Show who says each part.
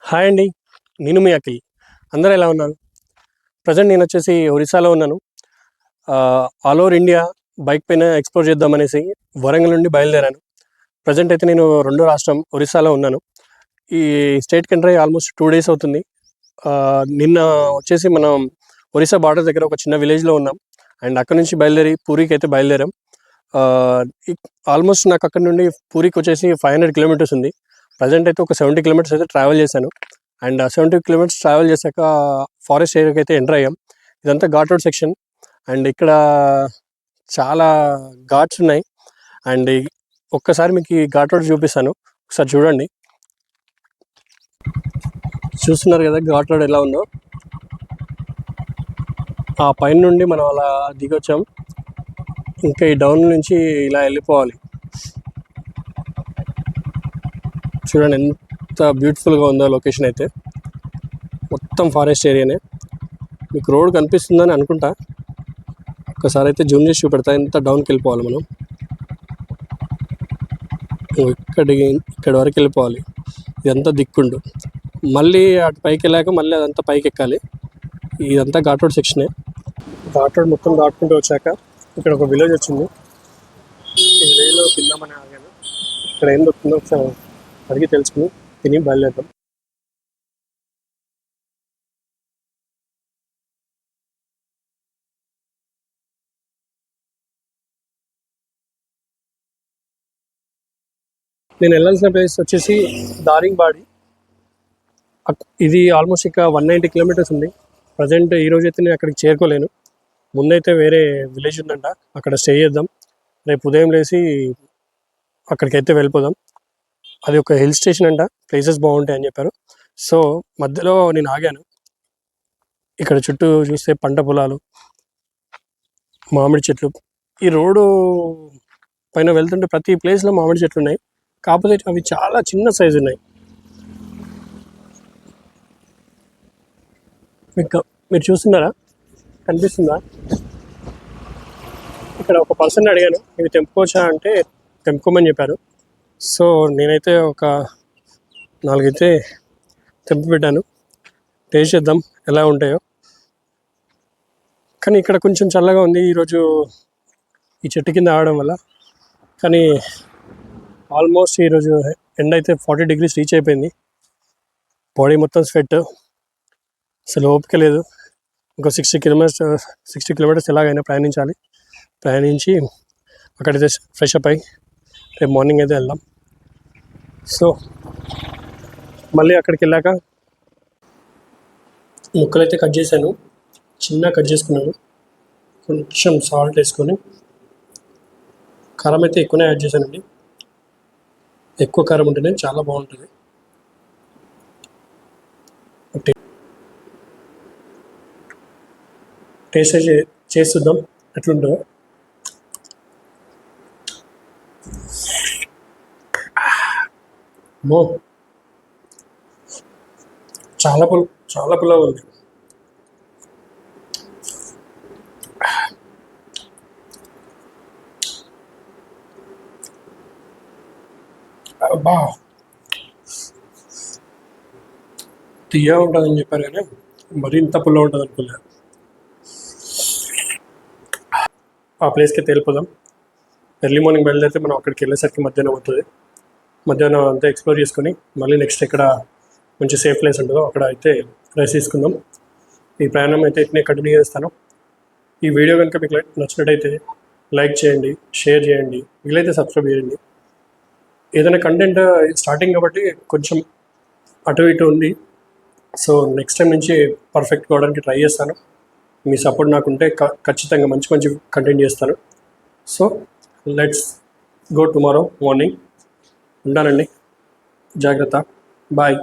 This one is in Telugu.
Speaker 1: హాయ్ అండి. నేను మీ అఖిల్. అందరూ ఎలా ఉన్నారు? ప్రెజెంట్ నేనొచ్చేసి ఒరిస్సాలో ఉన్నాను. ఆల్ ఓవర్ ఇండియా బైక్ పైన ఎక్స్‌ప్లోర్ చేద్దామనేసి వరంగల్ నుండి బయలుదేరాను. ప్రెజెంట్ అయితే నేను రెండో రాష్ట్రం ఒరిస్సాలో ఉన్నాను. ఈ స్టేట్‌కి ఎంటర్ అయ్యి ఆల్మోస్ట్ 2 డేస్ అవుతుంది. నిన్న వచ్చేసి మనం ఒరిస్సా బార్డర్ దగ్గర ఒక చిన్న విలేజ్‌లో ఉన్నాం. అండ్ అక్కడి నుంచి బయలుదేరి పూరీకైతే బయలుదేరాం. ఆహ్, ఇక్ ఆల్మోస్ట్ నాకు అక్కడి నుండి పూరీకొచ్చేసి 500 కిలోమీటర్స్ ఉంది. ప్రెజెంట్ అయితే ఒక 70 కిలోమీటర్స్ అయితే ట్రావెల్ చేశాను. అండ్ ఆ 70 కిలోమీటర్స్ ట్రావెల్ చేశాక ఫారెస్ట్ ఏరియాకి అయితే ఎంటర్ అయ్యాం. ఇదంతా ఘాట్ రోడ్ సెక్షన్. అండ్ ఇక్కడ చాలా ఘాట్స్ ఉన్నాయి. అండ్ ఒక్కసారి మీకు ఈ ఘాట్ రోడ్ చూపిస్తాను. ఒకసారి చూడండి. చూస్తున్నారు కదా ఘాట్ రోడ్ ఎలా ఉందో. ఆ పైన నుండి మనం అలా దిగొచ్చాం. ఇంకా ఈ డౌన్ నుంచి ఇలా వెళ్ళిపోవాలి. చూడండి ఎంత బ్యూటిఫుల్గా ఉందో లొకేషన్ అయితే. మొత్తం ఫారెస్ట్ ఏరియానే. మీకు రోడ్ కనిపిస్తుందని అనుకుంటా. ఒకసారి అయితే జూమ్ చేసి చూపెడతా. ఎంత డౌన్కి వెళ్ళిపోవాలి మనం. ఇక్కడ వరకు వెళ్ళిపోవాలి. ఇదంతా దిక్కుండు. మళ్ళీ అటు పైకి వెళ్ళాక మళ్ళీ అదంతా పైకి ఎక్కాలి. ఇదంతా ఘాట్ రోడ్ సెక్షనే. ఘాట్ రోడ్ మొత్తం దాటుకుంటూ వచ్చాక ఇక్కడ ఒక విలేజ్ వచ్చింది. ఈ విలేజ్లో తిందామని ఆగాను. ఇక్కడ ఏం దొరుకుతుందో ఒకసారి అడిగి తెలుసుకుని తిని బయలుదేరుతాం. నేను వెళ్ళాల్సిన ప్లేస్ వచ్చేసి దారింగ్బాడి. ఇది ఆల్మోస్ట్ ఇక 190 కిలోమీటర్స్ ఉంది. ప్రజెంట్ ఈరోజు అయితే నేను అక్కడికి చేరుకోలేను. ముందైతే వేరే విలేజ్ ఉందంట, అక్కడ స్టే చేద్దాం. రేపు ఉదయం లేచి అక్కడికైతే వెళ్ళిపోదాం. అది ఒక హిల్ స్టేషన్ అంట, ప్లేసెస్ బాగుంటాయి అని చెప్పారు. సో మధ్యలో నేను ఆగాను. ఇక్కడ చుట్టూ చూస్తే పంట పొలాలు, మామిడి చెట్లు. ఈ రోడ్డు పైన వెళ్తుంటే ప్రతి ప్లేస్లో మామిడి చెట్లు ఉన్నాయి. కాకపోతే అవి చాలా చిన్న సైజు ఉన్నాయి. మీరు చూస్తున్నారా, కనిపిస్తుందా? ఇక్కడ ఒక పర్సన్ అడిగాను, ఇవి తెంపుకోవచ్చా అంటే తెంపుకోమని చెప్పారు. సో నేనైతే ఒక 4 అయితే తెంపి పెట్టాను. టేస్ట్ చేద్దాం ఎలా ఉంటాయో. కానీ ఇక్కడ కొంచెం చల్లగా ఉంది ఈరోజు ఈ చెట్టు కింద ఆడడం వల్ల. కానీ ఆల్మోస్ట్ ఈరోజు ఎండ అయితే 40 degrees రీచ్ అయిపోయింది. బాడీ మొత్తం స్వెట్, అసలు ఓపిక లేదు. ఇంకో 60 కిలోమీటర్స్ ఎలాగైనా ప్రయాణించి అక్కడైతే ఫ్రెష్ అప్ అయ్యి రేపు మార్నింగ్ అయితే వెళ్దాం. సో మళ్ళీ అక్కడికి వెళ్ళాక ముక్కలైతే కట్ చేశాను, చిన్న కట్ చేసుకున్నాను. కొంచెం సాల్ట్ వేసుకొని, కారం అయితే ఎక్కువనే యాడ్ చేశానండి. ఎక్కువ కారం ఉంటేనే చాలా బాగుంటుంది. టేస్ట్ చేస్తుందాం ఎట్లుంటుందో. చాలా పుల్లగా ఉంది. బా తీయగా ఉంటుందని చెప్పారు కానీ మరీ ఇంత పుల్లగా ఉంటుంది అనుకోలేదు. ఆ ప్లేస్కి అయితే వెళ్ళిపోదాం. ఎర్లీ మార్నింగ్ బయలుదేరితే మనం అక్కడికి వెళ్ళేసరికి మధ్యాహ్నం అవుతుంది. మధ్యాహ్నం అంతా ఎక్స్ప్లోర్ చేసుకొని మళ్ళీ నెక్స్ట్ ఎక్కడ మంచి సేఫ్ ప్లేస్ ఉంటుందో అక్కడ అయితే రెస్ట్ తీసుకుందాం. ఈ ప్రయాణం అయితే ఇట్నే కంటిన్యూ చేస్తాను. ఈ వీడియో కనుక మీకు నచ్చినట్టయితే లైక్ చేయండి, షేర్ చేయండి, వీలైతే సబ్స్క్రైబ్ చేయండి. ఏదైనా కంటెంట్ స్టార్టింగ్ కాబట్టి కొంచెం అటు ఇటు ఉంది. సో నెక్స్ట్ టైం నుంచి పర్ఫెక్ట్ కావడానికి ట్రై చేస్తాను. మీ సపోర్ట్ నాకుంటే ఖచ్చితంగా మంచి కంటెంట్ చేస్తాను. So let's go tomorrow morning. ఉంటానండి, జాగ్రత్త, బాయ్.